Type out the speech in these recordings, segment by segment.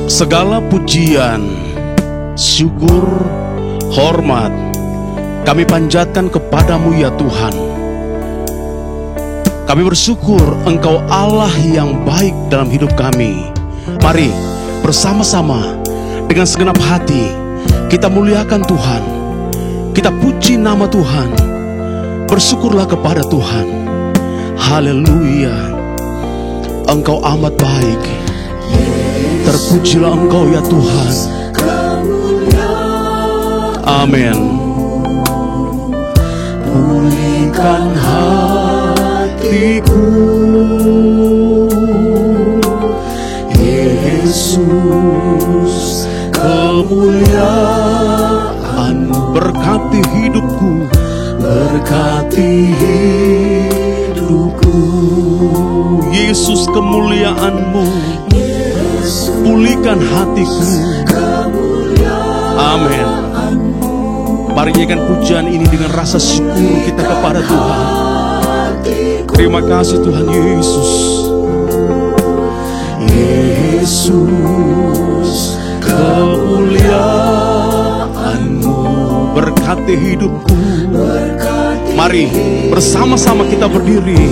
Segala pujian, syukur, hormat kami panjatkan kepadamu ya Tuhan. Kami bersyukur Engkau Allah yang baik dalam hidup kami. Mari bersama-sama dengan segenap hati kita muliakan Tuhan. Kita puji nama Tuhan. Bersyukurlah kepada Tuhan. Haleluya. Engkau amat baik. Terpujilah Engkau ya Tuhan. Amin. Pulihkan hatiku, Yesus, kemuliaan-Mu. Berkati hidupku, berkati hidupku, Yesus, kemuliaan-Mu. Pulihkan hatiku. Amin. Mari nyanyikan pujian ini dengan rasa syukur kita kepada Tuhan. Terima kasih Tuhan Yesus. Yesus, kemuliaan-Mu berkati hidupku. Mari bersama-sama kita berdiri.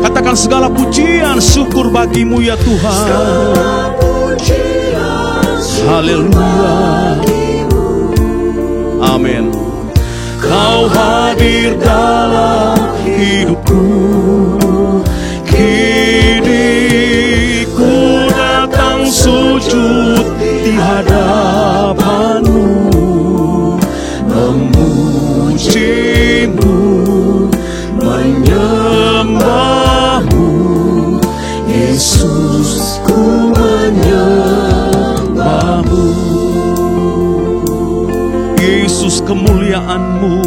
Katakan segala pujian syukur bagimu ya Tuhan. Haleluya. Amin. Kau hadir dalam hidupku. Kini ku datang sujud di hadapan-Mu, memuji-Mu, menyembah-Mu. Yesus, ku menyembah-Mu. Yesus, kemuliaan-Mu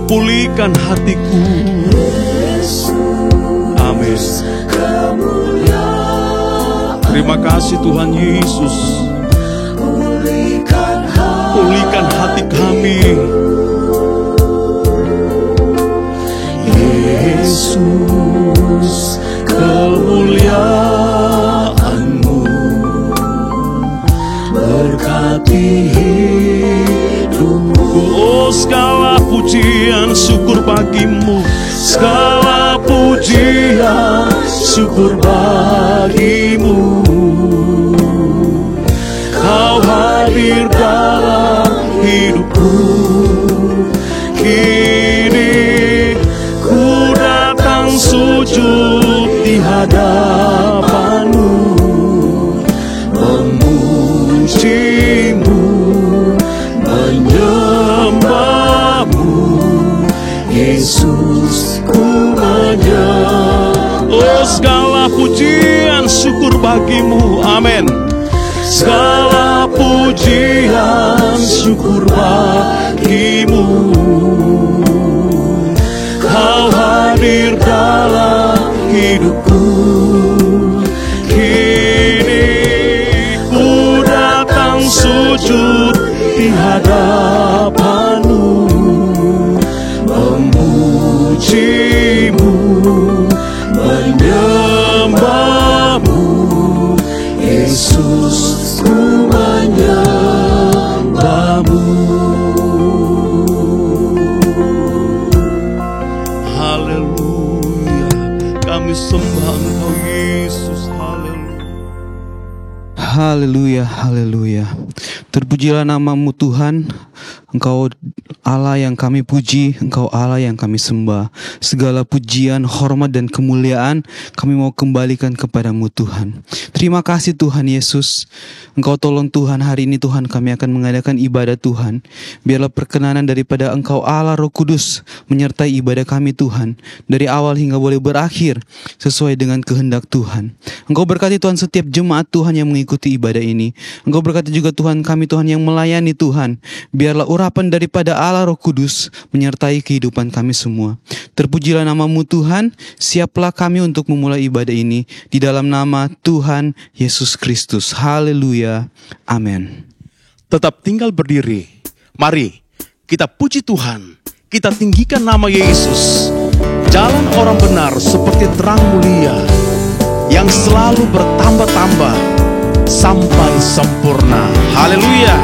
pulihkan hatiku. Amin. Terima kasih Tuhan Yesus. Pulihkan hati kami. Yesus, kemuliaan-Mu berkati hidupku. Oh, segala pujian syukur bagimu. Segala pujian syukur bagimu. Kau hadir dalam hidupku. Kini ku datang sujud di hadapan-Mu, memuji-Mu, menyembah-Mu. Yesus, ku menyembah. Oh, segala pujian syukur bagimu. Amin. Segala pujian syukur bagimu. Kau hadir dalam hidupku. Kini ku datang sujud di hadapan-Mu, memuji-Mu, menyembah-Mu. Yesus, ku menyembah-Mu. Haleluya. Kami sembah Engkau Yesus. Haleluya, haleluya. Terpujilah nama-Mu Tuhan. Engkau Allah yang kami puji, Engkau Allah yang kami sembah. Segala pujian, hormat dan kemuliaan kami mau kembalikan kepada-Mu Tuhan. Terima kasih Tuhan Yesus. Engkau tolong Tuhan, hari ini Tuhan kami akan mengadakan ibadah Tuhan. Biarlah perkenanan daripada Engkau Allah Roh Kudus menyertai ibadah kami Tuhan, dari awal hingga boleh berakhir sesuai dengan kehendak Tuhan. Engkau berkati Tuhan setiap jemaat Tuhan yang mengikuti ibadah ini. Engkau berkati juga Tuhan kami Tuhan yang melayani Tuhan. Biarlah urapan daripada Allah Roh Kudus menyertai kehidupan kami semua. Terpujilah nama-Mu Tuhan. Siaplah kami untuk memulai ibadah ini di dalam nama Tuhan Yesus Kristus. Haleluya. Amin. Tetap tinggal berdiri. Mari kita puji Tuhan. Kita tinggikan nama Yesus. Jalan orang benar seperti terang mulia yang selalu bertambah-tambah. sampai sempurna. Haleluya.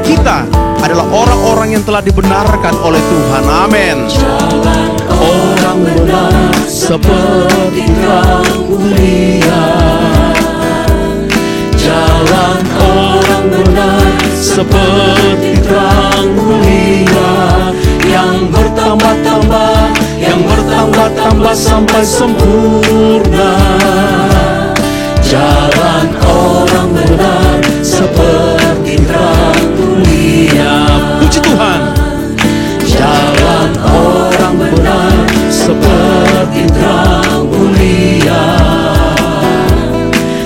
Kita adalah orang-orang yang telah dibenarkan oleh Tuhan. Amin. Orang benar seperti terang mulia. Jalan orang benar seperti terang mulia, yang bertambah-tambah, yang bertambah-tambah sampai sempurna. Jalan orang benar seperti terang mulia. Puji Tuhan. Jalan orang benar seperti terang mulia.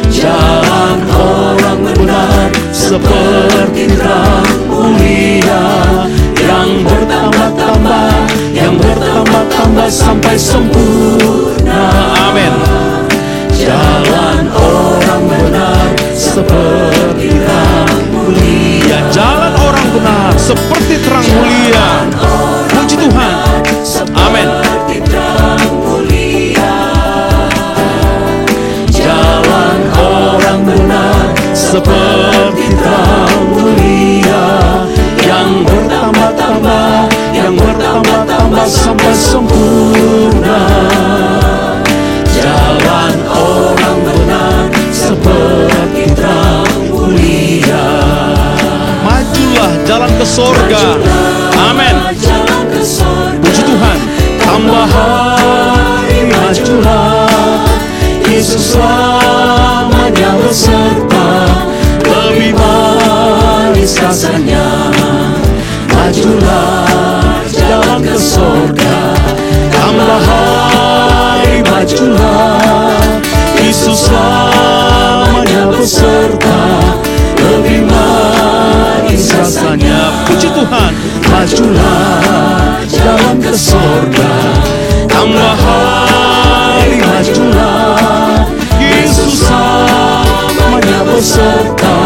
Jalan orang benar seperti terang mulia, yang bertambah-tambah, yang bertambah-tambah sampai sempurna. Amin. Jalan orang benar seperti terang mulia. Jalan orang benar seperti terang mulia. Puji Tuhan. Amin. Jalan orang benar seperti terang mulia, yang bertambah-tambah, yang bertambah-tambah sampai sempurna. Jalan orang benar seperti terang mulia. Majulah jalan ke sorga. Amin. Puji Tuhan. Tambah hari majulah, Yesus selamanya beserta, lebih manis rasanya. Majulah jalan ke sorga. Tambah hari majulah, Yesus selamanya beserta, lebih manis rasanya. Puji Tuhan. Majulah jalan ke sorga. Tambah hari majulah, Yesus selamanya beserta,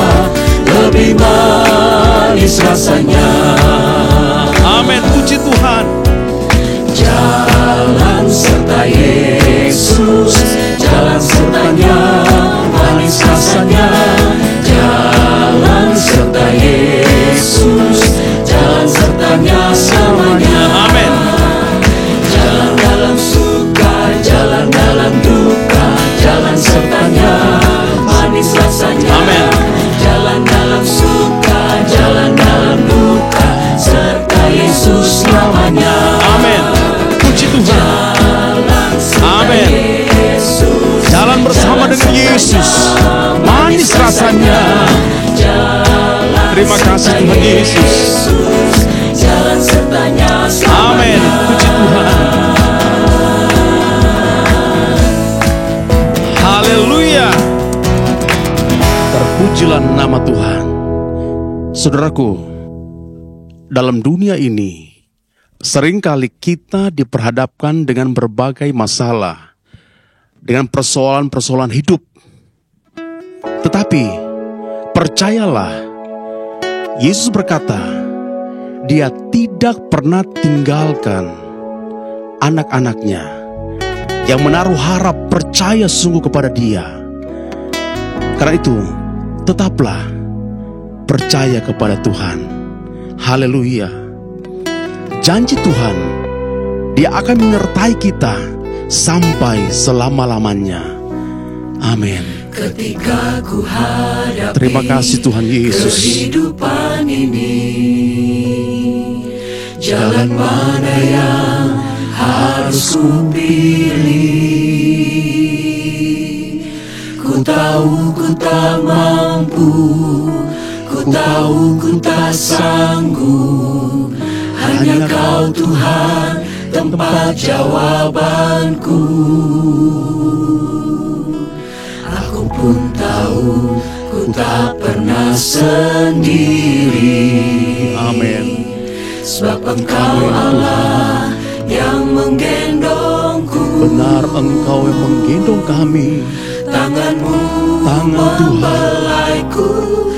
lebih manis rasanya. Amin. Puji Tuhan. Jalan serta Yesus, jalan sertanya manis rasanya. Jalan serta Yesus, jalan sertanya selamanya. Amin. Jalan dalam suka, jalan dalam duka, jalan sertanya manis rasanya. Amin. Jalan dalam suka, jalan dalam duka, serta Yesus selamanya. Amin. Puji Tuhan. Amin. Jalan bersama dengan Yesus manis rasanya. Terima kasih Tuhan Yesus. Jalan sertanya. Amin. Puji Tuhan. Haleluya. Terpujilah nama Tuhan. Saudaraku, dalam dunia ini seringkali kita diperhadapkan dengan berbagai masalah, dengan persoalan-persoalan hidup. Tetapi percayalah, Yesus berkata, Dia tidak pernah tinggalkan anak-anaknya yang menaruh harap percaya sungguh kepada Dia. Karena itu, tetaplah percaya kepada Tuhan. Haleluya. Janji Tuhan, Dia akan menyertai kita sampai selama-lamanya. Amin. Ketika ku hadapi terima kasih Tuhan Yesus. Kehidupan ini, jalan mana yang harus ku pilih? Ku tahu ku tak mampu, ku tahu ku tak sanggup. Hanya Kau Tuhan tempat jawabanku. Aku pun tahu ku tak pernah sendiri. Amin. Sebab Engkau Allah yang menggendongku. Benar, Engkau yang menggendong kami. Tangan-Mu Tangan Tuhan, membelaiku,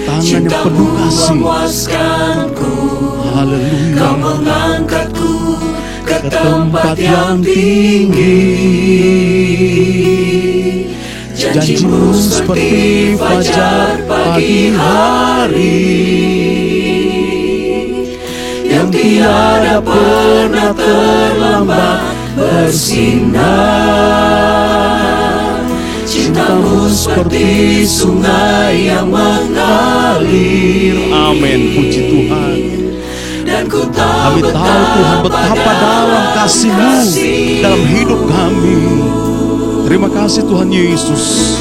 tangan yang cinta-Mu penuh kasih. memuaskanku. Haleluya. Kau mengangkatku ke tempat yang tinggi. Janji Janjimu seperti fajar pagi hari yang tiada pernah terlambat bersinar. Cintamu seperti sungai yang mengalir. Amin, puji Tuhan. Dan kami tahu Tuhan betapa dalam kasih-Mu dalam hidup kami. Terima kasih Tuhan Yesus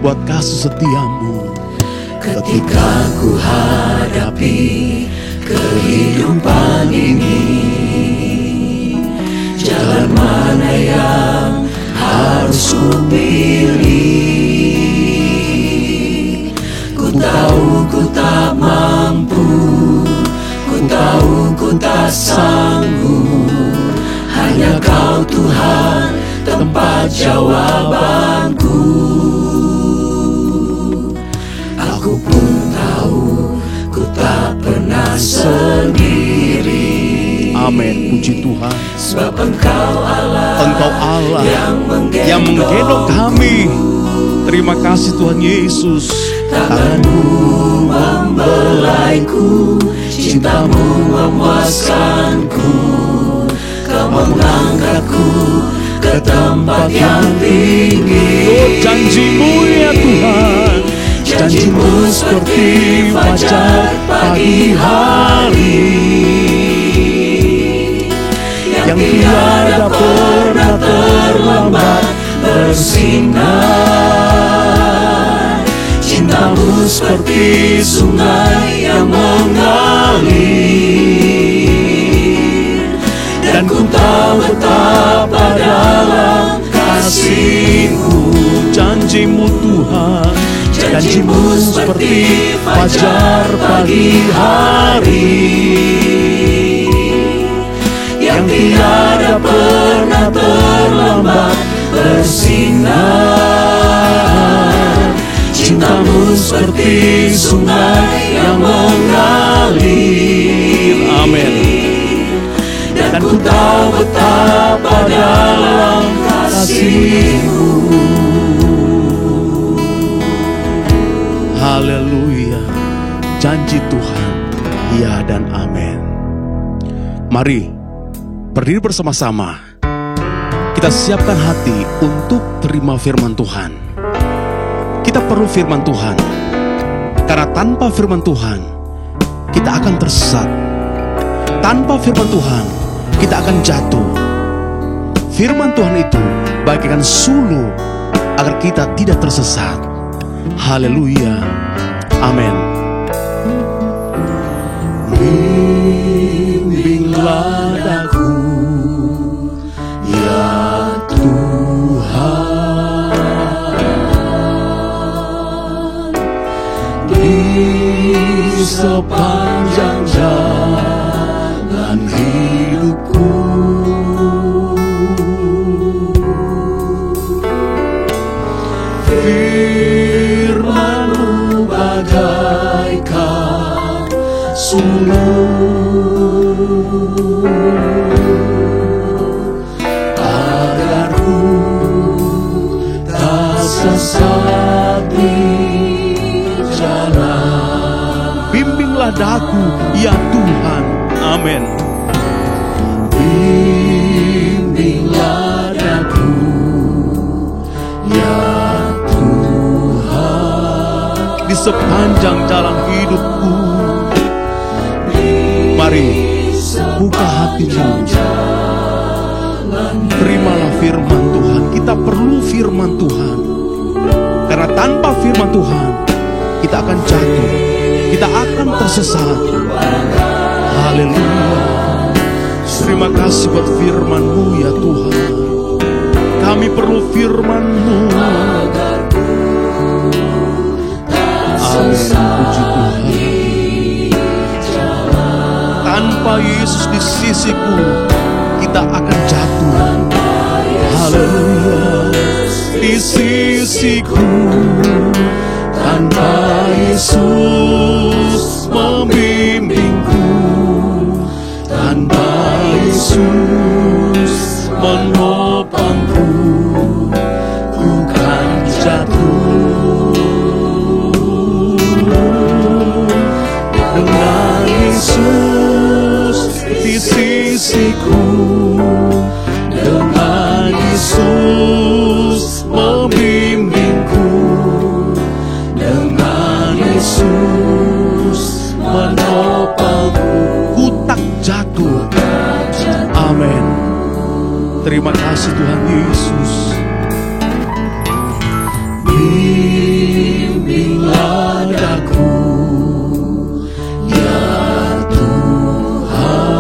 buat kasih setia-Mu. Ketika ku hadapi kehidupan ini, jalan mana yang harus ku pilih? Ku tahu ku tak mampu, ku tahu ku tak sanggup. Hanya Kau Tuhan tempat jawabanku. Aku pun tahu ku tak pernah sendiri. Amin, puji Tuhan. Sebab Engkau Allah yang menggendong kami. Terima kasih Tuhan Yesus. Tangan-Mu membelaiku, cinta-Mu memuaskanku. Kau mengangkatku ke tempat yang tinggi. Oh, janji-Mu ya Tuhan, janji-Mu seperti fajar pagi hari yang tiada pernah terlambat bersinar. Cinta-Mu seperti sungai yang mengalir, dan ku tahu betapa dalam kasih-Mu. Janji-Mu Tuhan, janji-Mu seperti fajar pagi hari yang tiada pernah terlambat bersinar. Cinta-Mu seperti sungai yang mengalir. Amin. Dan ku tahu betapa dalam kasih-Mu. Haleluya. Janji Tuhan, ya dan amin. Mari berdiri bersama-sama. Kita siapkan hati untuk terima firman Tuhan. Kita perlu firman Tuhan, karena tanpa firman Tuhan kita akan tersesat. Tanpa firman Tuhan kita akan jatuh. Firman Tuhan itu bagaikan suluh agar kita tidak tersesat. Haleluya. Amin. Bimbinglah daku, ya Tuhan, di sepanjang jalan hidupku. Firman-Mu bagaikan suluh agar ku tak sesat di jalan. Bimbinglah daku ya Tuhan. Amin. Bimbinglah daku ya Tuhan, di sepanjang jalan hidupku. Mari buka hatimu, terimalah firman Tuhan. Kita perlu firman Tuhan, karena tanpa firman Tuhan kita akan jatuh, kita akan tersesat. Haleluya. Terima kasih buat firman-Mu ya Tuhan. Kami perlu firman-Mu. Amin, puji Tuhan. Tanpa Yesus di sisiku, kita akan jatuh. Haleluya. Di sisiku, tanpa Yesus membimbingku, tanpa Yesus menopangku, ku kan jatuh. sisiku, dengan Yesus membimbingku, dengan Yesus menopangku. Ku tak jatuh. Amin. Terima kasih Tuhan Yesus. Bimbinglah daku, ya Tuhan,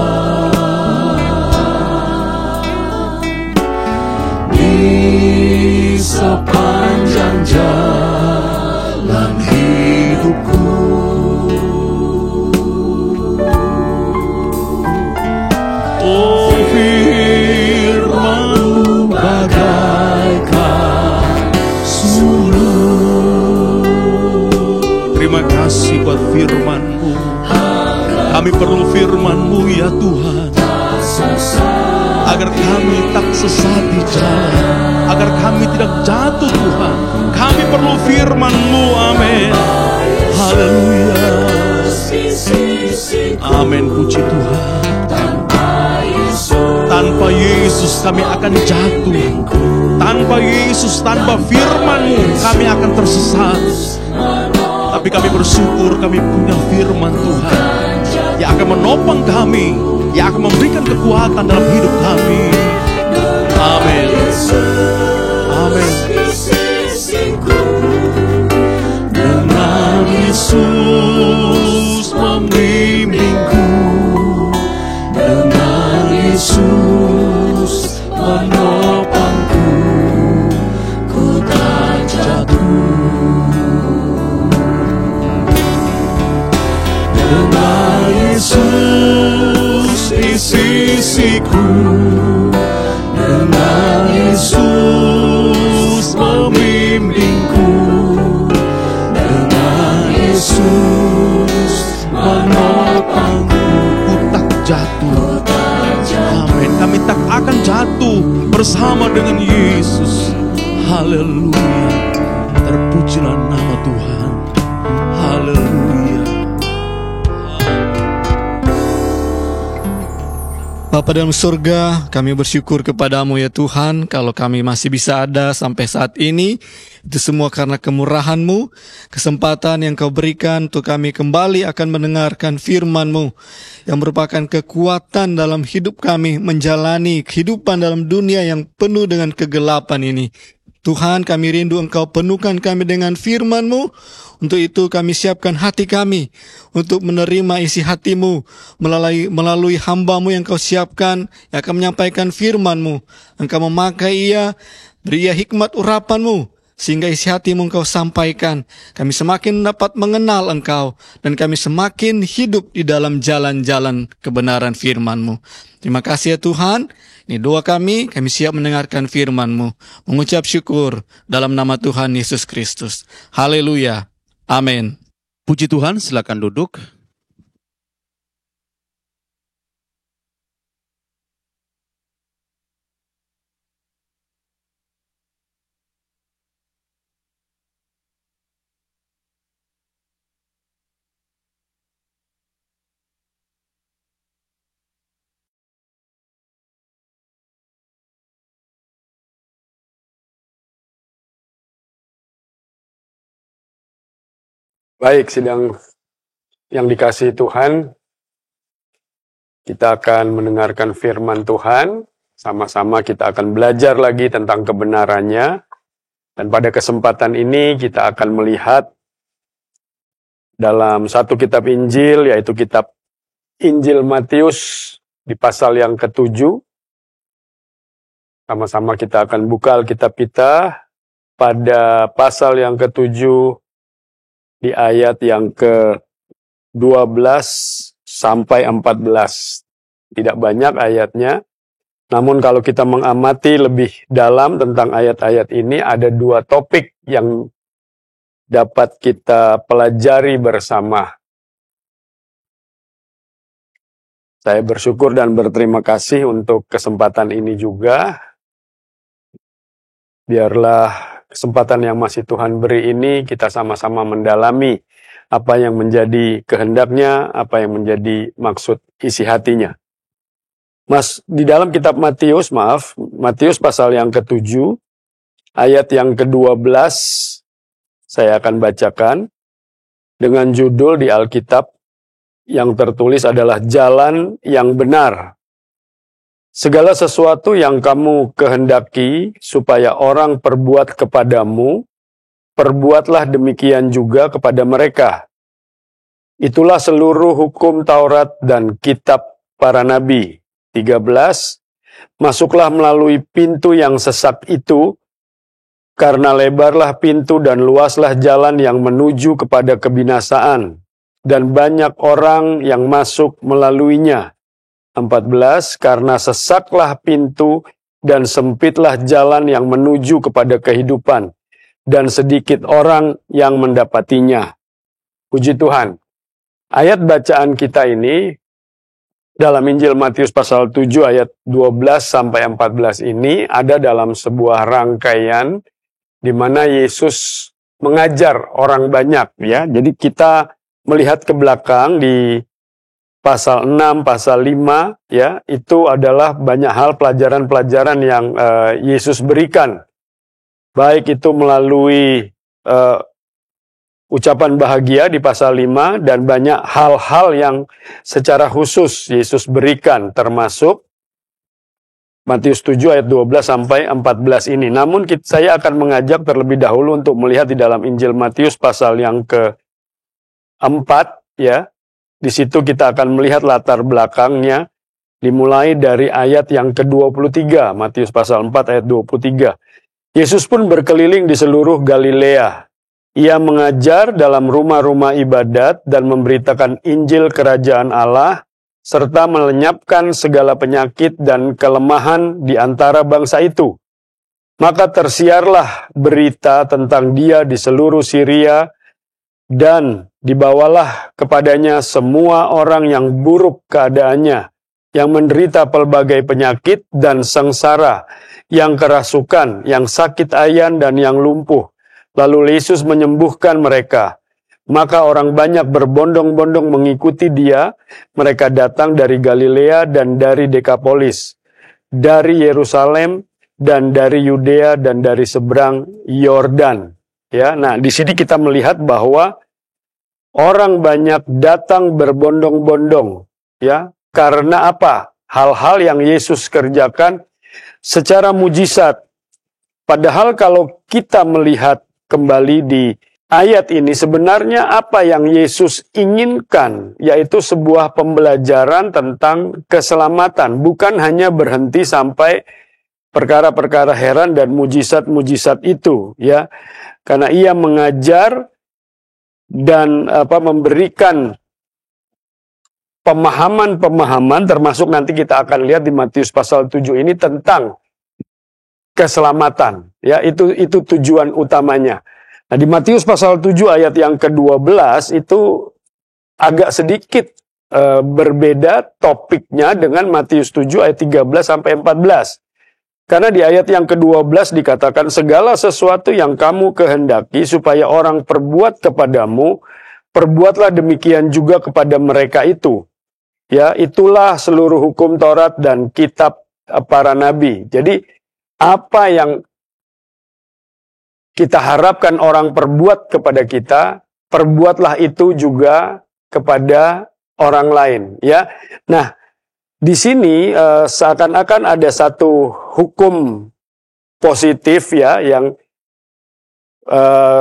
di sepanjang jalan hidupku. Oh, firman-Mu Bagaikan suluh, Terima kasih buat firman-Mu. Kami perlu firman-Mu ya Tuhan, agar kami tak sesat di jalan, agar kami tidak jatuh Tuhan. Kami perlu firman-Mu. Amin. Haleluya. Amin. Puji Tuhan. Tanpa Yesus kami akan jatuh. Tanpa Yesus, tanpa firman-Mu kami akan tersesat. Tapi kami bersyukur kami punya firman Tuhan yang akan menopang kami, yang akan memberikan kekuatan dalam hidup kami. Amin. Amin. Dengan Yesus membimbingku, dengan Yesus menopangku, ku tak jatuh. Dengan Yesus di sisiku, dengan Yesus membimbingku, dengan Yesus menopangku, Ku tak jatuh. Amin. Kami tak akan jatuh bersama dengan Yesus. Haleluya. Terpujilah nama Tuhan. Haleluya. Bapa dalam surga, kami bersyukur kepadamu ya Tuhan, kalau kami masih bisa ada sampai saat ini, itu semua karena kemurahan-Mu, kesempatan yang Kau berikan untuk kami kembali akan mendengarkan firman-Mu, yang merupakan kekuatan dalam hidup kami, menjalani kehidupan dalam dunia yang penuh dengan kegelapan ini. Tuhan, kami rindu Engkau penuhkan kami dengan firman-Mu. Untuk itu kami siapkan hati kami untuk menerima isi hati-Mu melalui hamba-Mu yang Kau siapkan, yang akan menyampaikan firman-Mu. Engkau memakai ia, beri ia hikmat urapan-Mu, sehingga isi hati-Mu Engkau sampaikan. Kami semakin dapat mengenal Engkau, dan kami semakin hidup di dalam jalan-jalan kebenaran firman-Mu. Terima kasih ya Tuhan. Ini doa kami siap mendengarkan firman-Mu. Mengucap syukur dalam nama Tuhan Yesus Kristus. Haleluya. Amin. Puji Tuhan, silakan duduk. Baik, sidang yang dikasihi Tuhan, kita akan mendengarkan firman Tuhan, sama-sama kita akan belajar lagi tentang kebenarannya, dan pada kesempatan ini kita akan melihat dalam satu kitab Injil, yaitu kitab Injil Matius di pasal yang ke-7. Sama-sama kita akan buka Alkitab kita pada pasal yang ke-7, di ayat yang ke-12 sampai 14. Tidak banyak ayatnya, namun kalau kita mengamati lebih dalam tentang ayat-ayat ini, ada dua topik yang dapat kita pelajari bersama. Saya bersyukur dan berterima kasih untuk kesempatan ini juga. Biarlah kesempatan yang masih Tuhan beri ini, kita sama-sama mendalami apa yang menjadi kehendaknya, apa yang menjadi maksud isi hatinya. Di dalam kitab Matius pasal yang ke-7, ayat yang ke-12, saya akan bacakan dengan judul di Alkitab yang tertulis adalah Jalan yang Benar. Segala sesuatu yang kamu kehendaki supaya orang perbuat kepadamu, perbuatlah demikian juga kepada mereka. Itulah seluruh hukum Taurat dan kitab para nabi. 13, masuklah melalui pintu yang sesak itu, karena lebarlah pintu dan luaslah jalan yang menuju kepada kebinasaan, dan banyak orang yang masuk melaluinya. 14, karena sesaklah pintu dan sempitlah jalan yang menuju kepada kehidupan, dan sedikit orang yang mendapatinya. Puji Tuhan. Ayat bacaan kita ini dalam Injil Matius pasal 7 ayat 12 sampai 14 ini ada dalam sebuah rangkaian di mana Yesus mengajar orang banyak, ya. Jadi kita melihat ke belakang di pasal 6, pasal 5, ya, itu adalah banyak hal pelajaran-pelajaran yang Yesus berikan. Baik itu melalui ucapan bahagia di pasal 5 dan banyak hal-hal yang secara khusus Yesus berikan, termasuk Matius 7 ayat 12 sampai 14 ini. Namun saya akan mengajak terlebih dahulu untuk melihat di dalam Injil Matius pasal yang ke-4, ya. Di situ kita akan melihat latar belakangnya dimulai dari ayat yang ke-23, Matius pasal 4 ayat 23. Yesus pun berkeliling di seluruh Galilea. Ia mengajar dalam rumah-rumah ibadat dan memberitakan Injil Kerajaan Allah, serta melenyapkan segala penyakit dan kelemahan di antara bangsa itu. Maka tersiarlah berita tentang dia di seluruh Syria, dan dibawalah kepadanya semua orang yang buruk keadaannya, yang menderita pelbagai penyakit dan sengsara, yang kerasukan, yang sakit ayan dan yang lumpuh. Lalu Yesus menyembuhkan mereka. Maka orang banyak berbondong-bondong mengikuti dia. Mereka datang dari Galilea dan dari Dekapolis, dari Yerusalem dan dari Yudea dan dari seberang Yordan. Ya, nah di sini kita melihat bahwa orang banyak datang berbondong-bondong, ya, karena apa? Hal-hal yang Yesus kerjakan secara mujizat. Padahal kalau kita melihat kembali di ayat ini, sebenarnya apa yang Yesus inginkan, yaitu sebuah pembelajaran tentang keselamatan, bukan hanya berhenti sampai perkara-perkara heran dan mujizat-mujizat itu, ya. Karena ia mengajar dan memberikan pemahaman-pemahaman, termasuk nanti kita akan lihat di Matius pasal 7 ini tentang keselamatan, ya, itu tujuan utamanya. Nah, di Matius pasal 7 ayat yang ke-12 itu agak sedikit berbeda topiknya dengan Matius 7 ayat 13 sampai 14. Karena di ayat yang ke-12 dikatakan, segala sesuatu yang kamu kehendaki supaya orang perbuat kepadamu, perbuatlah demikian juga kepada mereka itu. Ya, itulah seluruh hukum Taurat dan kitab para nabi. Jadi apa yang kita harapkan orang perbuat kepada kita, perbuatlah itu juga kepada orang lain, ya. Nah, di sini seakan-akan ada satu hukum positif, ya, yang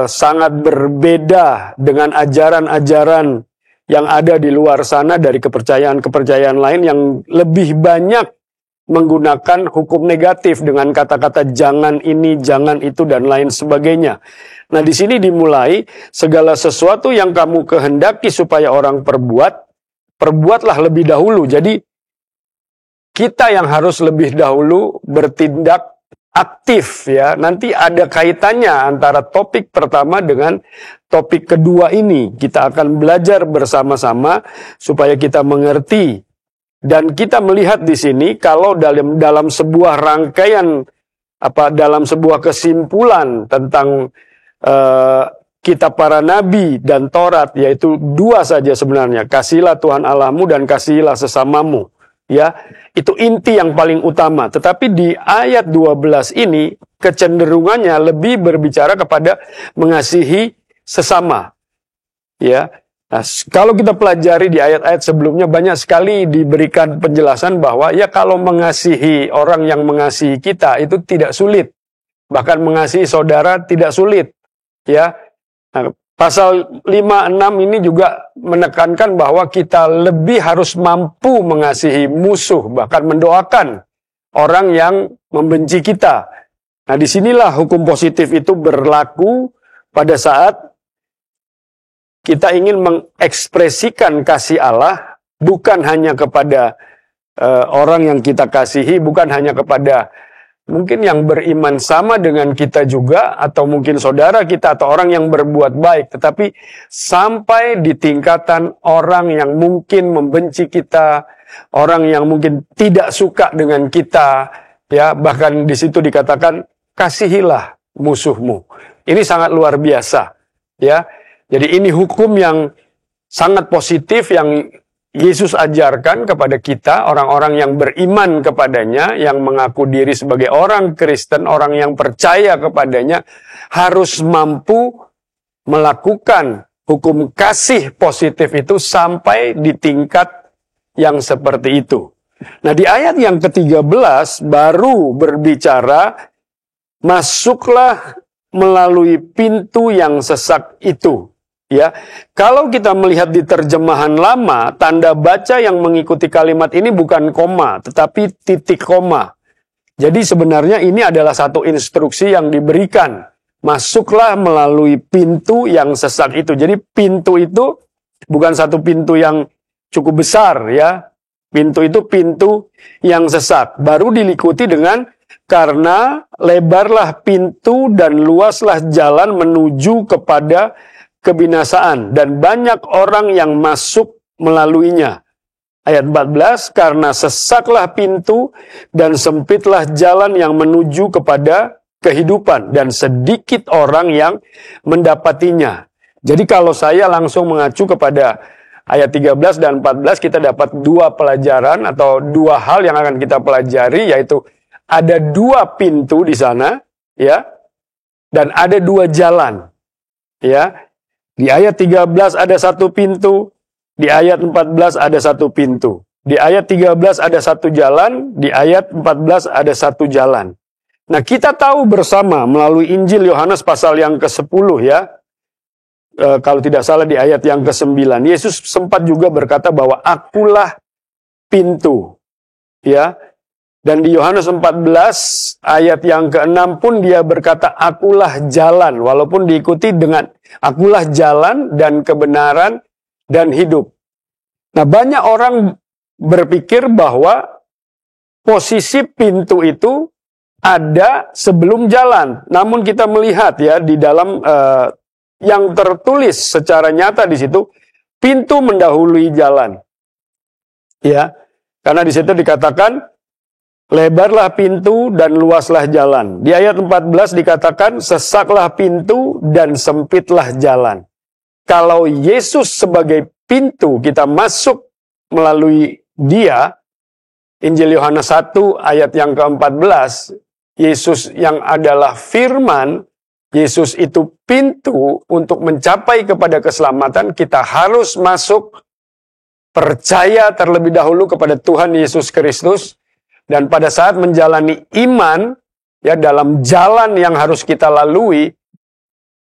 sangat berbeda dengan ajaran-ajaran yang ada di luar sana dari kepercayaan-kepercayaan lain yang lebih banyak menggunakan hukum negatif dengan kata-kata jangan ini, jangan itu, dan lain sebagainya. Nah, di sini dimulai, segala sesuatu yang kamu kehendaki supaya orang perbuat, perbuatlah lebih dahulu. Jadi, kita yang harus lebih dahulu bertindak aktif, ya. Nanti ada kaitannya antara topik pertama dengan topik kedua ini. Kita akan belajar bersama-sama supaya kita mengerti. Dan kita melihat di sini kalau dalam sebuah rangkaian dalam sebuah kesimpulan tentang kitab para nabi dan Taurat, yaitu dua saja sebenarnya, kasihilah Tuhan Allahmu dan kasihilah sesamamu. Ya, itu inti yang paling utama. Tetapi di ayat 12 ini kecenderungannya lebih berbicara kepada mengasihi sesama. Ya. Nah, kalau kita pelajari di ayat-ayat sebelumnya banyak sekali diberikan penjelasan bahwa ya kalau mengasihi orang yang mengasihi kita itu tidak sulit. Bahkan mengasihi saudara tidak sulit. Ya. Nah, pasal 5-6 ini juga menekankan bahwa kita lebih harus mampu mengasihi musuh, bahkan mendoakan orang yang membenci kita. Nah, disinilah hukum positif itu berlaku pada saat kita ingin mengekspresikan kasih Allah bukan hanya kepada orang yang kita kasihi, bukan hanya kepada mungkin yang beriman sama dengan kita juga, atau mungkin saudara kita, atau orang yang berbuat baik, tetapi sampai di tingkatan orang yang mungkin membenci kita, orang yang mungkin tidak suka dengan kita, ya, bahkan di situ dikatakan kasihilah musuhmu. Ini sangat luar biasa, ya. Jadi ini hukum yang sangat positif yang Yesus ajarkan kepada kita, orang-orang yang beriman kepadanya, yang mengaku diri sebagai orang Kristen, orang yang percaya kepadanya, harus mampu melakukan hukum kasih positif itu sampai di tingkat yang seperti itu. Nah, di ayat yang ke-13 baru berbicara, masuklah melalui pintu yang sesak itu. Ya, kalau kita melihat di terjemahan lama, tanda baca yang mengikuti kalimat ini bukan koma, tetapi titik koma. Jadi sebenarnya ini adalah satu instruksi yang diberikan. Masuklah melalui pintu yang sesak itu. Jadi pintu itu bukan satu pintu yang cukup besar, ya. Pintu itu pintu yang sesak. Baru diikuti dengan karena lebarlah pintu dan luaslah jalan menuju kepada kebinasaan, dan banyak orang yang masuk melaluinya. Ayat 14, karena sesaklah pintu dan sempitlah jalan yang menuju kepada kehidupan, dan sedikit orang yang mendapatinya. Jadi kalau saya langsung mengacu kepada ayat 13 dan 14, kita dapat dua pelajaran atau dua hal yang akan kita pelajari, yaitu ada dua pintu di sana, ya, dan ada dua jalan, ya. Di ayat 13 ada satu pintu, di ayat 14 ada satu pintu. Di ayat 13 ada satu jalan, di ayat 14 ada satu jalan. Nah, kita tahu bersama melalui Injil Yohanes pasal yang ke-10, ya. Kalau tidak salah di ayat yang ke-9, Yesus sempat juga berkata bahwa akulah pintu, ya. Dan di Yohanes 14 ayat yang ke-6 pun dia berkata akulah jalan, walaupun diikuti dengan akulah jalan dan kebenaran dan hidup. Nah, banyak orang berpikir bahwa posisi pintu itu ada sebelum jalan. Namun kita melihat, ya, di dalam yang tertulis secara nyata di situ, pintu mendahului jalan. Ya, karena di situ dikatakan lebarlah pintu dan luaslah jalan. Di ayat 14 dikatakan sesaklah pintu dan sempitlah jalan. Kalau Yesus sebagai pintu, kita masuk melalui Dia, Injil Yohanes 1 ayat yang ke-14, Yesus yang adalah firman, Yesus itu pintu untuk mencapai kepada keselamatan, kita harus masuk, percaya terlebih dahulu kepada Tuhan Yesus Kristus. Dan pada saat menjalani iman, ya, dalam jalan yang harus kita lalui,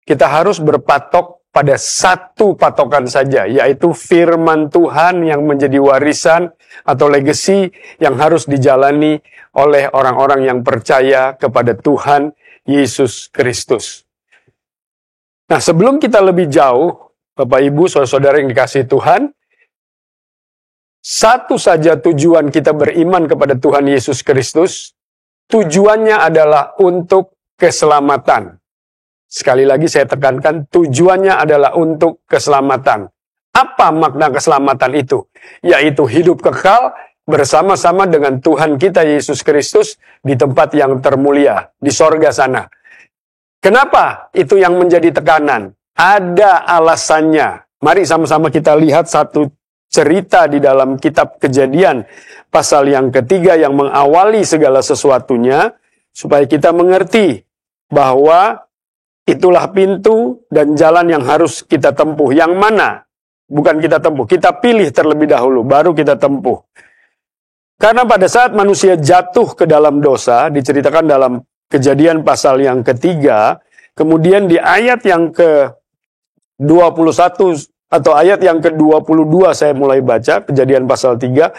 kita harus berpatok pada satu patokan saja, yaitu firman Tuhan yang menjadi warisan atau legacy yang harus dijalani oleh orang-orang yang percaya kepada Tuhan Yesus Kristus. Nah, sebelum kita lebih jauh, Bapak Ibu, saudara-saudara yang dikasihi Tuhan, satu saja tujuan kita beriman kepada Tuhan Yesus Kristus, tujuannya adalah untuk keselamatan. Sekali lagi saya tekankan, tujuannya adalah untuk keselamatan. Apa makna keselamatan itu? Yaitu hidup kekal bersama-sama dengan Tuhan kita Yesus Kristus di tempat yang termulia, di sorga sana. Kenapa itu yang menjadi tekanan? Ada alasannya. Mari sama-sama kita lihat satu cerita di dalam kitab Kejadian pasal yang ketiga yang mengawali segala sesuatunya, supaya kita mengerti bahwa itulah pintu dan jalan yang harus kita tempuh. Yang mana? Bukan kita tempuh, kita pilih terlebih dahulu, baru kita tempuh. Karena pada saat manusia jatuh ke dalam dosa, diceritakan dalam Kejadian pasal yang ketiga, kemudian di ayat yang ke-21 atau ayat yang ke-22 saya mulai baca, Kejadian pasal 3,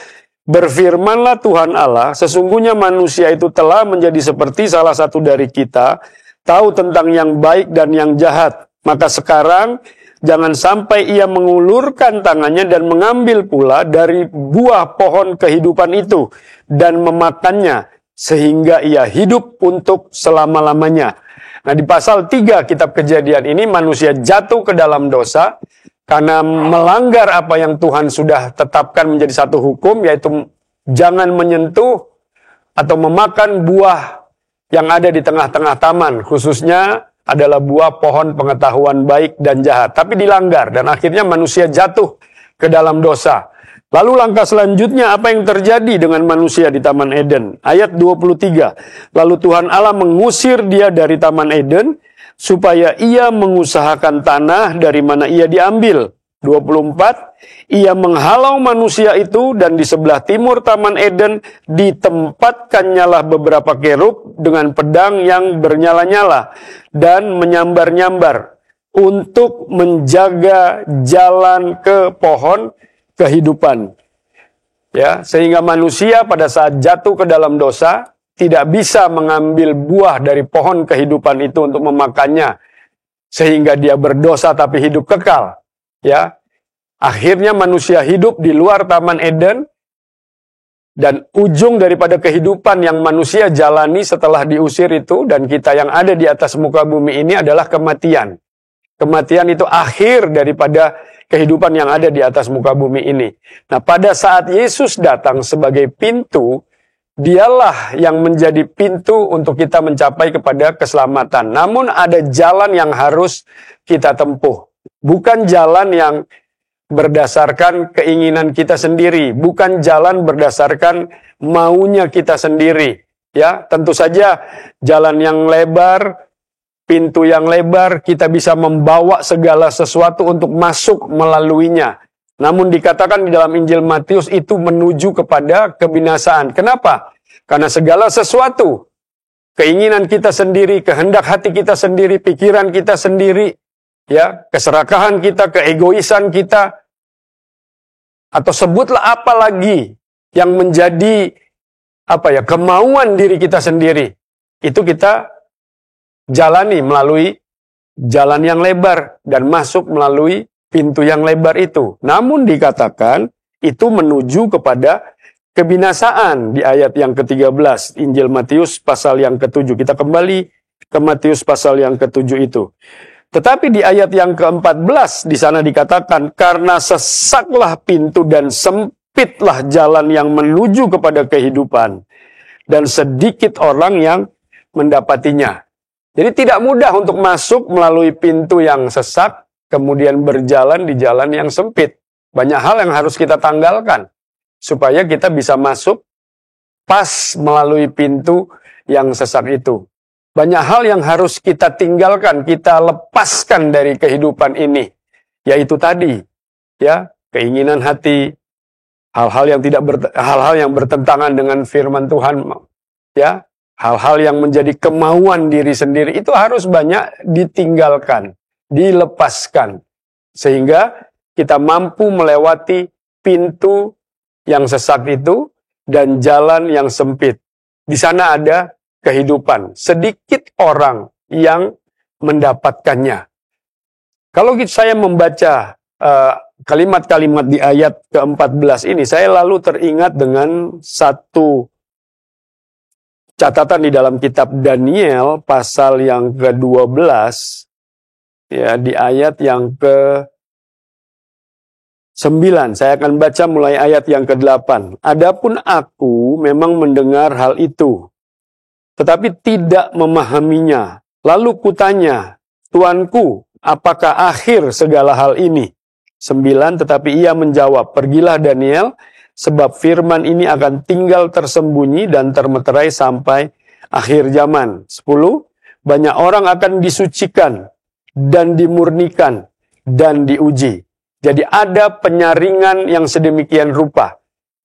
berfirmanlah Tuhan Allah, sesungguhnya manusia itu telah menjadi seperti salah satu dari kita, tahu tentang yang baik dan yang jahat. Maka sekarang jangan sampai ia mengulurkan tangannya dan mengambil pula dari buah pohon kehidupan itu dan memakannya, sehingga ia hidup untuk selama-lamanya. Nah, di pasal 3 kitab Kejadian ini manusia jatuh ke dalam dosa karena melanggar apa yang Tuhan sudah tetapkan menjadi satu hukum, yaitu jangan menyentuh atau memakan buah yang ada di tengah-tengah taman, khususnya adalah buah pohon pengetahuan baik dan jahat. Tapi dilanggar dan akhirnya manusia jatuh ke dalam dosa. Lalu langkah selanjutnya apa yang terjadi dengan manusia di Taman Eden? Ayat 23. Lalu Tuhan Allah mengusir dia dari Taman Eden supaya ia mengusahakan tanah dari mana ia diambil. 24. Ia menghalau manusia itu dan di sebelah timur Taman Eden ditempatkannya beberapa kerub dengan pedang yang bernyala-nyala dan menyambar-nyambar untuk menjaga jalan ke pohon kehidupan. Ya, sehingga manusia pada saat jatuh ke dalam dosa tidak bisa mengambil buah dari pohon kehidupan itu untuk memakannya, sehingga dia berdosa tapi hidup kekal. Ya, akhirnya manusia hidup di luar Taman Eden, dan ujung daripada kehidupan yang manusia jalani setelah diusir itu dan kita yang ada di atas muka bumi ini adalah kematian. Kematian itu akhir daripada kehidupan yang ada di atas muka bumi ini. Nah, pada saat Yesus datang sebagai pintu, dialah yang menjadi pintu untuk kita mencapai kepada keselamatan. Namun ada jalan yang harus kita tempuh. Bukan jalan yang berdasarkan keinginan kita sendiri, bukan jalan berdasarkan maunya kita sendiri. Ya, tentu saja jalan yang lebar, pintu yang lebar, kita bisa membawa segala sesuatu untuk masuk melaluinya. Namun dikatakan di dalam Injil Matius itu menuju kepada kebinasaan. Kenapa? Karena segala sesuatu, keinginan kita sendiri, kehendak hati kita sendiri, pikiran kita sendiri, ya, keserakahan kita, keegoisan kita, atau sebutlah apa lagi yang menjadi kemauan diri kita sendiri, itu kita jalani melalui jalan yang lebar dan masuk melalui pintu yang lebar itu. Namun dikatakan itu menuju kepada kebinasaan di ayat yang ke-13 Injil Matius pasal yang ke-7. Kita kembali ke Matius pasal yang ke-7 itu. Tetapi di ayat yang ke-14 di sana dikatakan karena sesaklah pintu dan sempitlah jalan yang menuju kepada kehidupan dan sedikit orang yang mendapatinya. Jadi tidak mudah untuk masuk melalui pintu yang sesak, kemudian berjalan di jalan yang sempit. Banyak hal yang harus kita tanggalkan, supaya kita bisa masuk pas melalui pintu yang sesak itu. Banyak hal yang harus kita tinggalkan, kita lepaskan dari kehidupan ini. Yaitu tadi, ya, keinginan hati, hal-hal yang bertentangan dengan firman Tuhan, ya. Hal-hal yang menjadi kemauan diri sendiri itu harus banyak ditinggalkan, dilepaskan. Sehingga kita mampu melewati pintu yang sesak itu dan jalan yang sempit. Di sana ada kehidupan. Sedikit orang yang mendapatkannya. Kalau saya membaca kalimat-kalimat di ayat ke-14 ini, saya lalu teringat dengan satu catatan di dalam kitab Daniel pasal yang ke-12, ya, di ayat yang ke-9. Saya akan baca mulai ayat yang ke-8. Adapun aku memang mendengar hal itu, tetapi tidak memahaminya. Lalu kutanya, Tuanku, apakah akhir segala hal ini? 9, tetapi ia menjawab, "Pergilah Daniel, sebab firman ini akan tinggal tersembunyi dan termeterai sampai akhir zaman." 10, banyak orang akan disucikan dan dimurnikan dan diuji. Jadi ada penyaringan yang sedemikian rupa.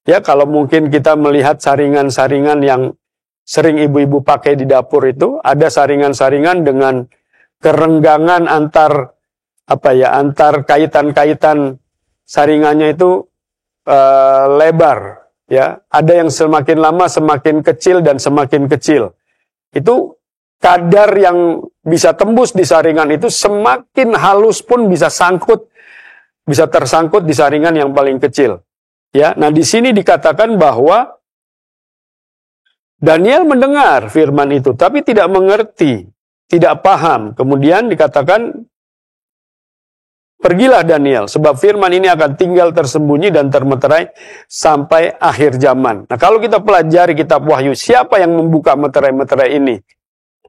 Ya, kalau mungkin kita melihat saringan-saringan yang sering ibu-ibu pakai di dapur itu, ada saringan-saringan dengan kerenggangan antar kaitan-kaitan saringannya itu lebar. Ya, ada yang semakin lama semakin kecil dan semakin kecil. Itu kadar yang bisa tembus di saringan itu semakin halus pun bisa tersangkut di saringan yang paling kecil. Ya, nah di sini dikatakan bahwa Daniel mendengar firman itu, tapi tidak mengerti, tidak paham. Kemudian dikatakan, "Pergilah Daniel, sebab firman ini akan tinggal tersembunyi dan termeterai sampai akhir zaman." Nah, kalau kita pelajari kitab Wahyu, siapa yang membuka meterai-meterai ini?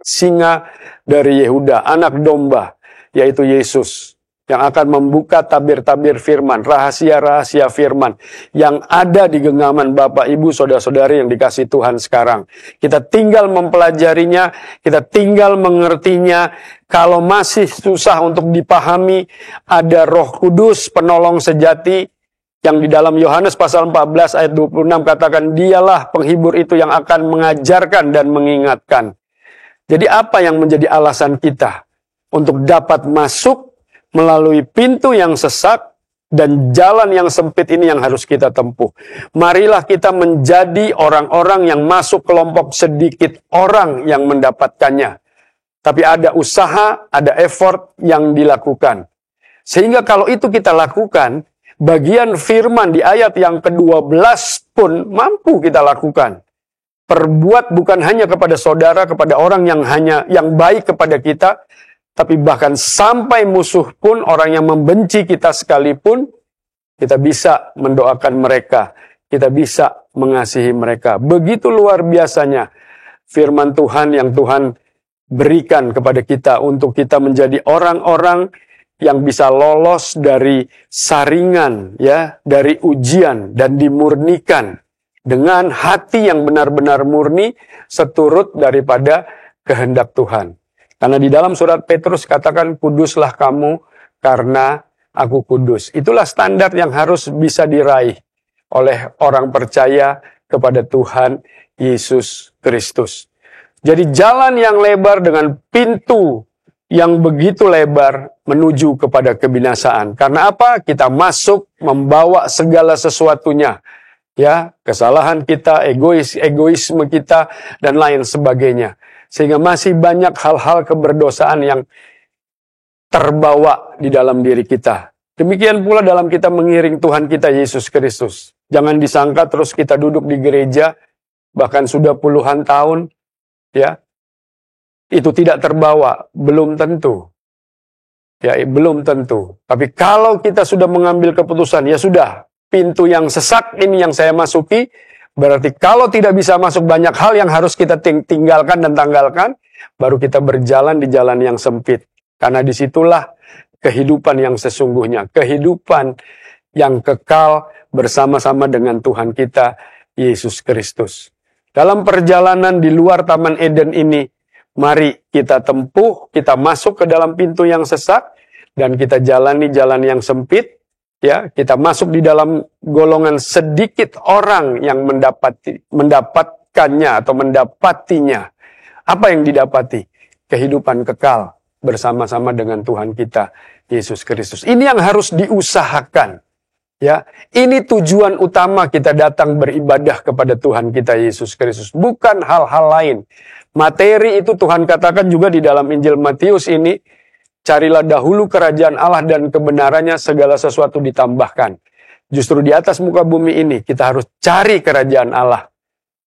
Singa dari Yehuda, anak domba, yaitu Yesus, yang akan membuka tabir-tabir firman, rahasia-rahasia firman yang ada di genggaman Bapak, Ibu, Saudara-saudari yang dikasihi Tuhan sekarang. Kita tinggal mempelajarinya, kita tinggal mengertinya. Kalau masih susah untuk dipahami, ada Roh Kudus, penolong sejati, yang di dalam Yohanes pasal 14 ayat 26 katakan, "Dialah penghibur itu yang akan mengajarkan dan mengingatkan." Jadi apa yang menjadi alasan kita untuk dapat masuk melalui pintu yang sesak dan jalan yang sempit ini yang harus kita tempuh? Marilah kita menjadi orang-orang yang masuk kelompok sedikit orang yang mendapatkannya. Tapi ada usaha, ada effort yang dilakukan. Sehingga kalau itu kita lakukan, bagian firman di ayat yang ke-12 pun mampu kita lakukan. Perbuat bukan hanya kepada saudara, kepada orang yang baik kepada kita, tapi bahkan sampai musuh pun, orang yang membenci kita sekalipun, kita bisa mendoakan mereka, kita bisa mengasihi mereka. Begitu luar biasanya firman Tuhan yang Tuhan berikan kepada kita untuk kita menjadi orang-orang yang bisa lolos dari saringan, ya, dari ujian dan dimurnikan dengan hati yang benar-benar murni seturut daripada kehendak Tuhan. Karena di dalam surat Petrus katakan, "Kuduslah kamu karena aku kudus." Itulah standar yang harus bisa diraih oleh orang percaya kepada Tuhan Yesus Kristus. Jadi jalan yang lebar dengan pintu yang begitu lebar menuju kepada kebinasaan. Karena apa? Kita masuk membawa segala sesuatunya. Ya, kesalahan kita, egoisme kita, dan lain sebagainya. Sehingga masih banyak hal-hal keberdosaan yang terbawa di dalam diri kita. Demikian pula dalam kita mengiring Tuhan kita Yesus Kristus. Jangan disangka terus kita duduk di gereja, bahkan sudah puluhan tahun, ya, itu tidak terbawa, belum tentu. Ya, belum tentu. Tapi kalau kita sudah mengambil keputusan, ya sudah, pintu yang sesak ini yang saya masuki, berarti kalau tidak bisa masuk, banyak hal yang harus kita tinggalkan dan tanggalkan, baru kita berjalan di jalan yang sempit. Karena disitulah kehidupan yang sesungguhnya, kehidupan yang kekal bersama-sama dengan Tuhan kita, Yesus Kristus. Dalam perjalanan di luar Taman Eden ini, mari kita tempuh, kita masuk ke dalam pintu yang sesak, dan kita jalani jalan yang sempit. Ya, kita masuk di dalam golongan sedikit orang yang mendapatkannya atau mendapatinya. Apa yang didapati? Kehidupan kekal bersama-sama dengan Tuhan kita, Yesus Kristus. Ini yang harus diusahakan. Ya, ini tujuan utama kita datang beribadah kepada Tuhan kita Yesus Kristus, bukan hal-hal lain. Materi itu Tuhan katakan juga di dalam Injil Matius ini, carilah dahulu kerajaan Allah dan kebenarannya, segala sesuatu ditambahkan. Justru di atas muka bumi ini kita harus cari kerajaan Allah.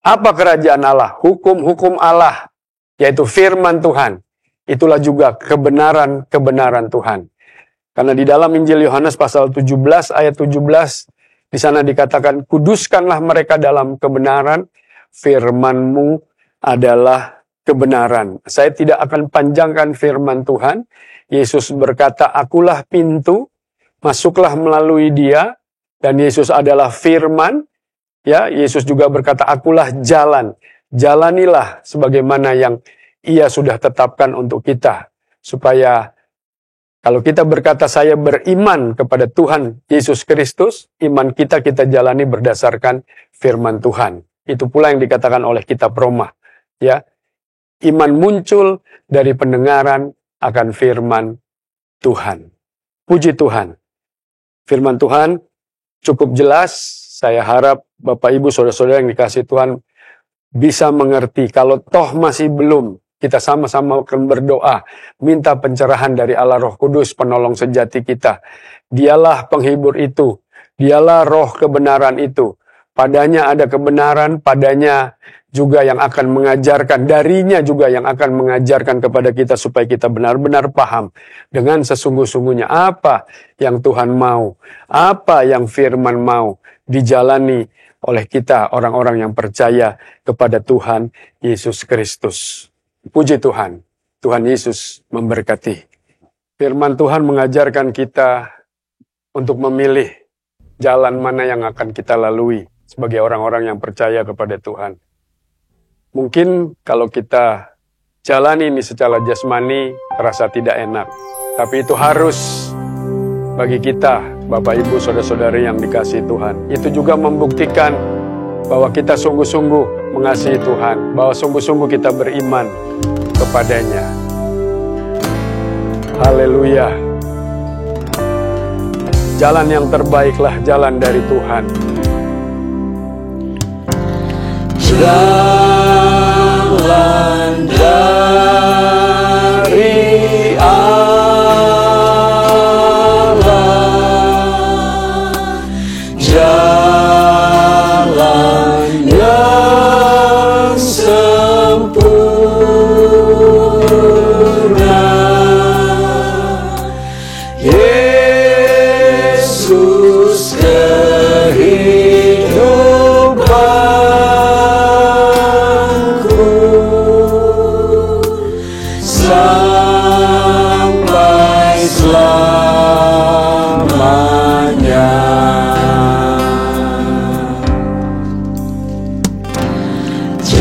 Apa kerajaan Allah? Hukum-hukum Allah, yaitu firman Tuhan. Itulah juga kebenaran-kebenaran Tuhan. Karena di dalam Injil Yohanes pasal 17 ayat 17, di sana dikatakan, kuduskanlah mereka dalam kebenaran, firman-Mu adalah kebenaran. Saya tidak akan panjangkan firman Tuhan. Yesus berkata, akulah pintu, masuklah melalui dia, dan Yesus adalah firman. Ya, Yesus juga berkata, akulah jalan. Jalanilah sebagaimana yang Ia sudah tetapkan untuk kita. Supaya kalau kita berkata saya beriman kepada Tuhan Yesus Kristus, iman kita jalani berdasarkan firman Tuhan. Itu pula yang dikatakan oleh kitab Roma. Ya, iman muncul dari pendengaran akan firman Tuhan. Puji Tuhan. Firman Tuhan cukup jelas. Saya harap Bapak Ibu Saudara-saudara yang dikasihi Tuhan bisa mengerti. Kalau toh masih belum, kita sama-sama akan berdoa, minta pencerahan dari Allah Roh Kudus, penolong sejati kita. Dialah penghibur itu, dialah roh kebenaran itu. Padanya ada kebenaran, padanya juga yang akan mengajarkan, darinya juga yang akan mengajarkan kepada kita supaya kita benar-benar paham dengan sesungguh-sungguhnya apa yang Tuhan mau, apa yang firman mau dijalani oleh kita orang-orang yang percaya kepada Tuhan Yesus Kristus. Puji Tuhan, Tuhan Yesus memberkati. Firman Tuhan mengajarkan kita untuk memilih jalan mana yang akan kita lalui sebagai orang-orang yang percaya kepada Tuhan. Mungkin kalau kita jalani ini secara jasmani, terasa tidak enak. Tapi itu harus bagi kita, Bapak Ibu Saudara-saudari yang dikasihi Tuhan. Itu juga membuktikan bahwa kita sungguh-sungguh mengasihi Tuhan, bahwa sungguh-sungguh kita beriman kepadanya. Haleluya. Jalan yang terbaiklah jalan dari Tuhan. Jalan dari Allah, jalan yang sempurna. Yesus kehidupanku sampai selamanya.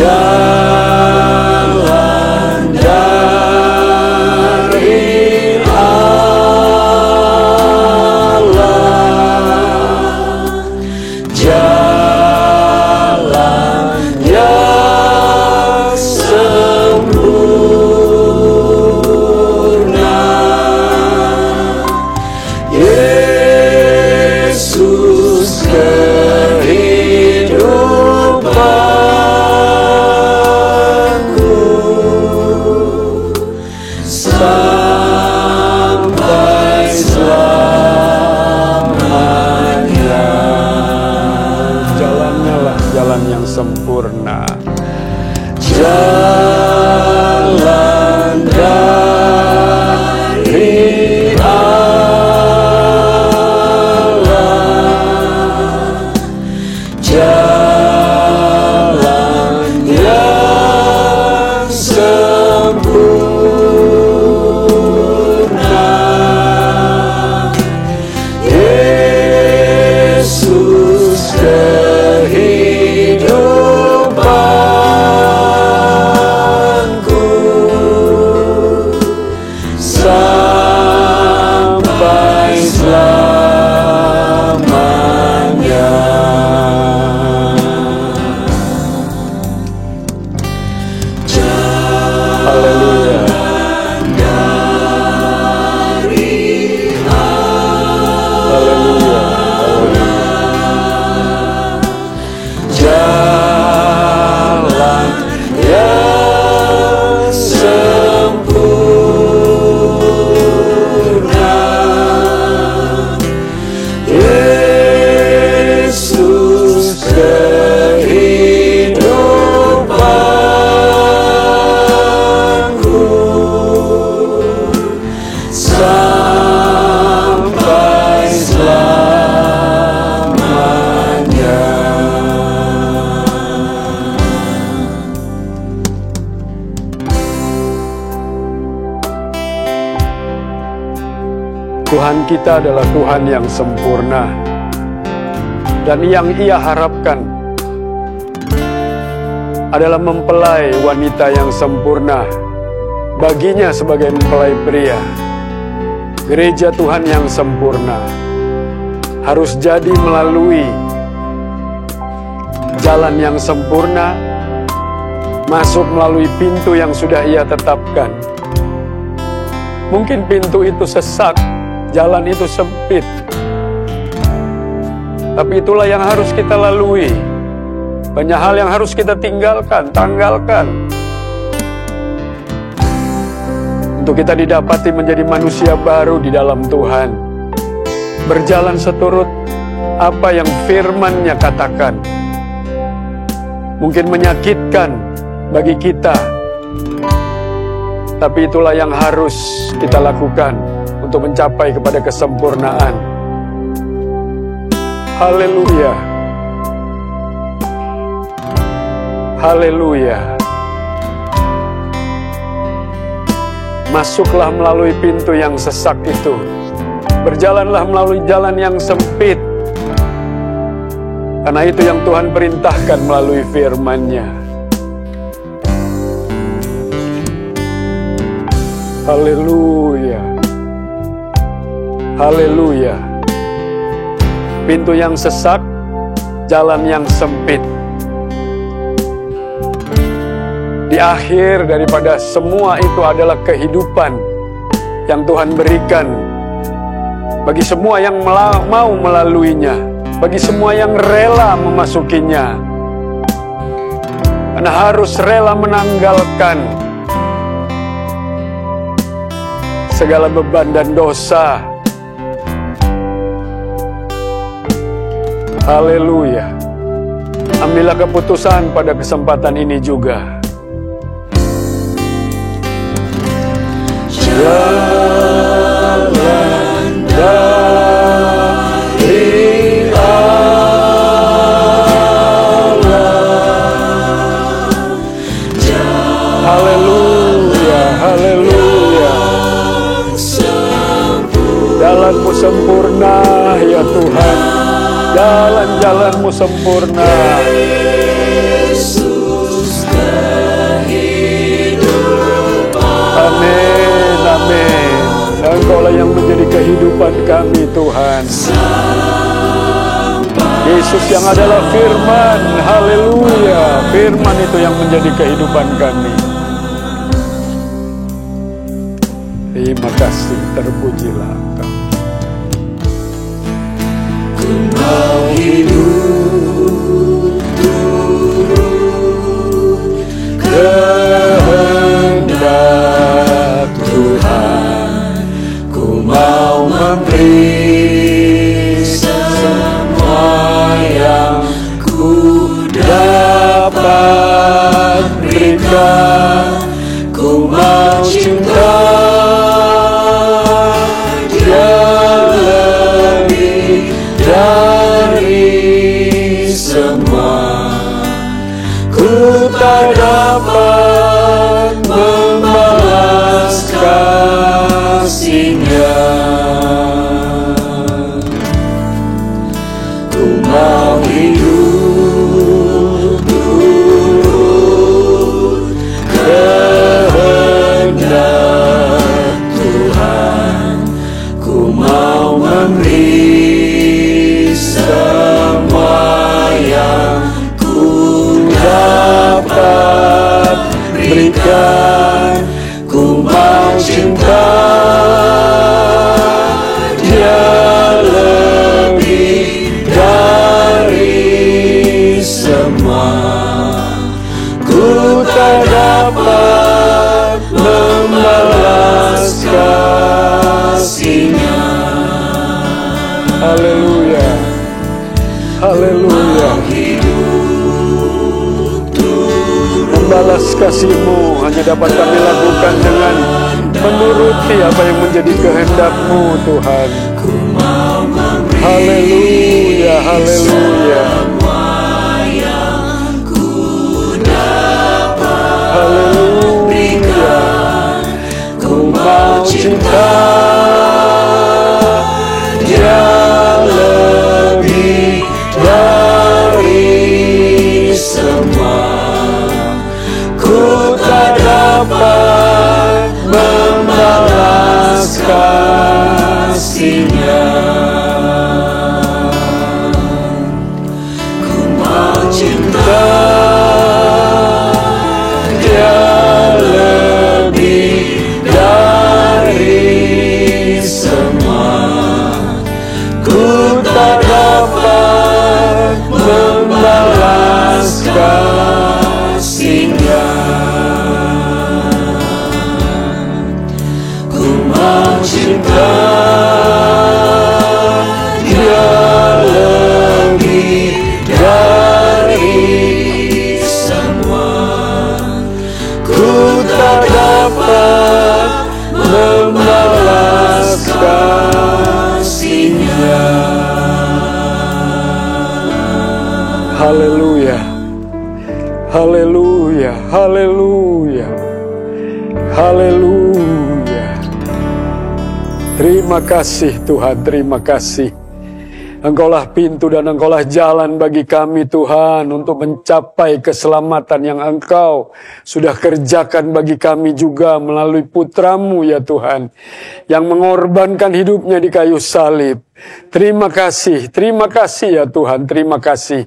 Jalan dari Allah, jalan yang sempurna. Yesus kehidupanku sampai selamanya. Jalannya lah jalan yang sempurna. Jalan dari Allah, jalan yang sempurna. Yesus kehidupanku Tuhan kita adalah Tuhan yang sempurna. Dan yang Ia harapkan adalah mempelai wanita yang sempurna baginya sebagai mempelai pria. Gereja Tuhan yang sempurna harus jadi melalui jalan yang sempurna, masuk melalui pintu yang sudah Ia tetapkan. Mungkin pintu itu sesak, jalan itu sempit, tapi itulah yang harus kita lalui. Banyak hal yang harus kita tanggalkan untuk kita didapati menjadi manusia baru di dalam Tuhan, berjalan seturut apa yang firman-Nya katakan. Mungkin menyakitkan bagi kita, tapi itulah yang harus kita lakukan untuk mencapai kepada kesempurnaan. Haleluya. Haleluya. Masuklah melalui pintu yang sesak itu. Berjalanlah melalui jalan yang sempit. Karena itu yang Tuhan perintahkan melalui firman-Nya. Haleluya. Haleluya. Pintu yang sesak, jalan yang sempit. Di akhir daripada semua itu adalah kehidupan yang Tuhan berikan bagi semua yang mau melaluinya, bagi semua yang rela memasukinya. Karena harus rela menanggalkan segala beban dan dosa. Haleluya. Ambillah keputusan pada kesempatan ini juga. Jalan dari Allah. Haleluya, haleluya. Jalan-Mu sempurna ya Tuhan. Jalan-jalan-Mu sempurna. Amin, amin. Engkau-lah yang menjadi kehidupan kami Tuhan. Yesus yang adalah firman. Haleluya. Firman itu yang menjadi kehidupan kami. Terima kasih, terpujilah Engkau. Ku mau hidup turut kehendak Tuhan. Ku mau memberi semua yang ku dapat berikan. Ku mau cinta Dia lebih dari semua. Ku tak dapat membalas kasih-Nya. Ku mau hidup turut kehendak Tuhan. Ku mau memberi semua yang ku dapat berikan. Ku mau cinta Dia lebih dari semua. Ku tak dapat membalas kasih-Nya. Haleluya. Haleluya. Membalas kasih-Mu hanya dapat kami lakukan dengan menuruti apa yang menjadi kehendak-Mu Tuhan. Haleluya, haleluya. Haleluya. 'Ku mau cinta Haleluya. Haleluya. Haleluya. Haleluya. Terima kasih Tuhan, terima kasih. Engkaulah pintu dan Engkaulah jalan bagi kami Tuhan untuk mencapai keselamatan yang Engkau sudah kerjakan bagi kami juga melalui putra-Mu ya Tuhan, yang mengorbankan hidupnya di kayu salib. Terima kasih ya Tuhan, terima kasih.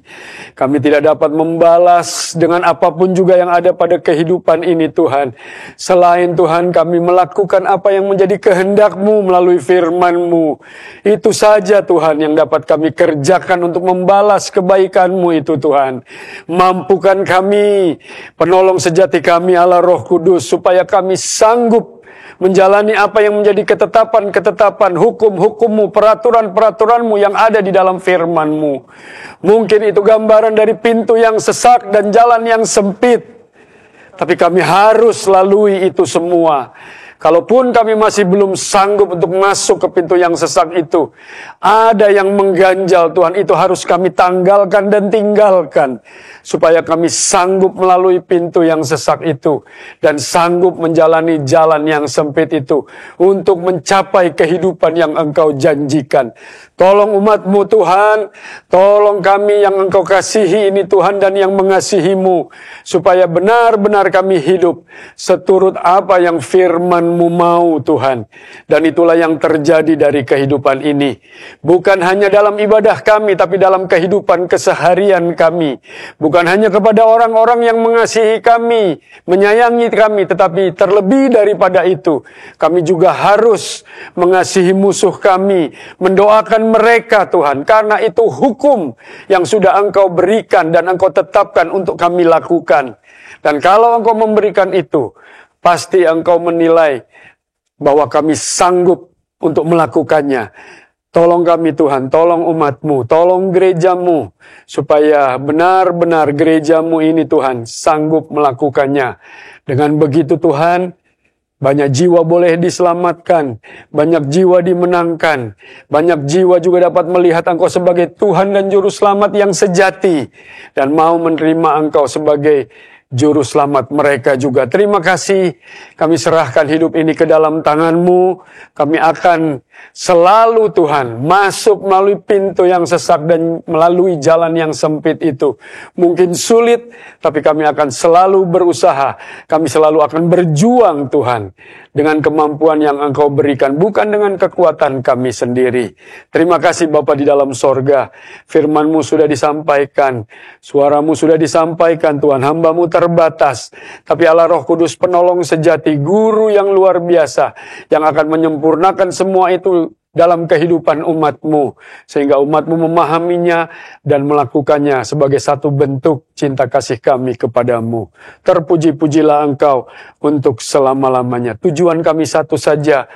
Kami tidak dapat membalas dengan apapun juga yang ada pada kehidupan ini Tuhan. Selain Tuhan kami melakukan apa yang menjadi kehendak-Mu melalui firman-Mu. Itu saja Tuhan yang dapat kami kerjakan untuk membalas kebaikan-Mu itu Tuhan. Mampukan kami, penolong sejati kami Allah Roh Kudus, supaya kami sanggup menjalani apa yang menjadi ketetapan-ketetapan, hukum-hukum-Mu, peraturan-peraturan-Mu yang ada di dalam firman-Mu. Mungkin itu gambaran dari pintu yang sesak dan jalan yang sempit, tapi kami harus lalui itu semua. Kalaupun kami masih belum sanggup untuk masuk ke pintu yang sesak itu, ada yang mengganjal Tuhan, itu harus kami tanggalkan dan tinggalkan, supaya kami sanggup melalui pintu yang sesak itu, dan sanggup menjalani jalan yang sempit itu, untuk mencapai kehidupan yang Engkau janjikan. Tolong umat-Mu Tuhan, tolong kami yang Engkau kasihi ini Tuhan, dan yang mengasihi-Mu, supaya benar-benar kami hidup seturut apa yang firman-Mu mau Tuhan. Dan itulah yang terjadi dari kehidupan ini. Bukan hanya dalam ibadah kami, tapi dalam kehidupan keseharian kami. Bukan hanya kepada orang-orang yang mengasihi kami, menyayangi kami, tetapi terlebih daripada itu, kami juga harus mengasihi musuh kami, mendoakan mereka Tuhan, karena itu hukum yang sudah Engkau berikan dan Engkau tetapkan untuk kami lakukan. Dan kalau Engkau memberikan itu, pasti Engkau menilai bahwa kami sanggup untuk melakukannya. Tolong kami Tuhan, tolong umat-Mu, tolong gereja-Mu, supaya benar-benar gereja-Mu ini Tuhan sanggup melakukannya. Dengan begitu Tuhan, banyak jiwa boleh diselamatkan, banyak jiwa dimenangkan, banyak jiwa juga dapat melihat Engkau sebagai Tuhan dan Juru Selamat yang sejati, dan mau menerima Engkau sebagai Juru Selamat mereka juga. Terima kasih, kami serahkan hidup ini ke dalam tangan-Mu. Kami akan selalu Tuhan masuk melalui pintu yang sesak dan melalui jalan yang sempit itu. Mungkin sulit, tapi kami akan selalu berusaha. Kami selalu akan berjuang Tuhan, dengan kemampuan yang Engkau berikan, bukan dengan kekuatan kami sendiri. Terima kasih Bapa di dalam sorga, firman-Mu sudah disampaikan, suara-Mu sudah disampaikan Tuhan. Hamba-Mu terbatas, tapi Allah Roh Kudus penolong sejati, guru yang luar biasa, yang akan menyempurnakan semua itu dalam kehidupan umat-Mu, sehingga umat-Mu memahaminya dan melakukannya sebagai satu bentuk cinta kasih kami kepadamu. Terpuji-pujilah Engkau untuk selama-lamanya. Tujuan kami satu saja,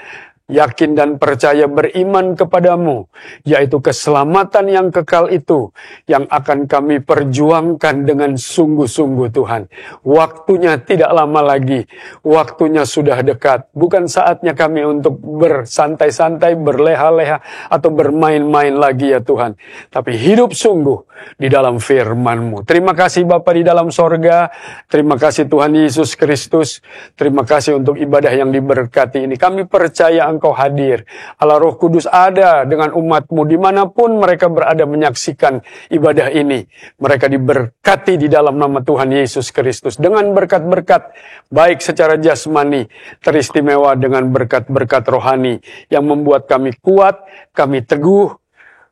yakin dan percaya beriman kepadamu, yaitu keselamatan yang kekal itu, yang akan kami perjuangkan dengan sungguh-sungguh Tuhan. Waktunya tidak lama lagi, waktunya sudah dekat. Bukan saatnya kami untuk bersantai-santai, berleha-leha, atau bermain-main lagi ya Tuhan. Tapi hidup sungguh di dalam firman-Mu. Terima kasih Bapa di dalam sorga, terima kasih Tuhan Yesus Kristus, terima kasih untuk ibadah yang diberkati ini. Kami percaya Engkau hadir. Allah Roh Kudus ada dengan umat-Mu dimanapun mereka berada menyaksikan ibadah ini. Mereka diberkati di dalam nama Tuhan Yesus Kristus dengan berkat-berkat, baik secara jasmani, teristimewa dengan berkat-berkat rohani yang membuat kami kuat, kami teguh,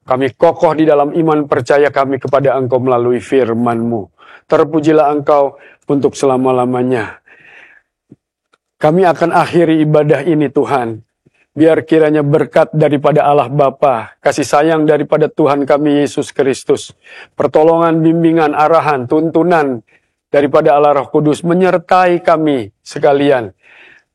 kami kokoh di dalam iman percaya kami kepada Engkau melalui firman-Mu. Terpujilah Engkau untuk selama-lamanya. Kami akan akhiri ibadah ini Tuhan. Biar kiranya berkat daripada Allah Bapa, kasih sayang daripada Tuhan kami Yesus Kristus, pertolongan, bimbingan, arahan, tuntunan daripada Allah Roh Kudus menyertai kami sekalian.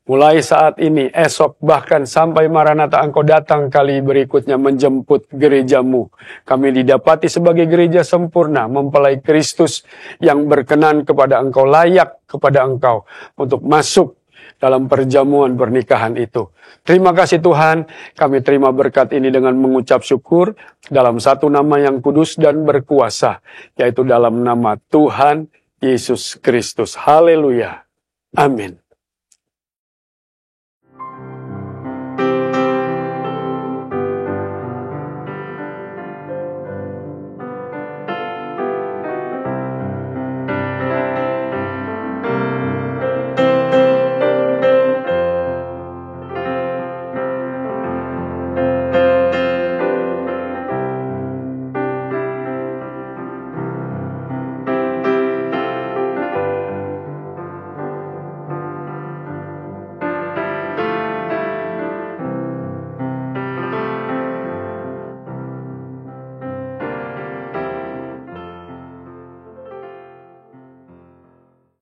Mulai saat ini, esok, bahkan sampai Maranatha Engkau datang kali berikutnya menjemput gereja-Mu. Kami didapati sebagai gereja sempurna, mempelai Kristus yang berkenan kepada Engkau, layak kepada Engkau untuk masuk dalam perjamuan pernikahan itu. Terima kasih Tuhan, kami terima berkat ini dengan mengucap syukur dalam satu nama yang kudus dan berkuasa, yaitu dalam nama Tuhan Yesus Kristus. Haleluya. Amin.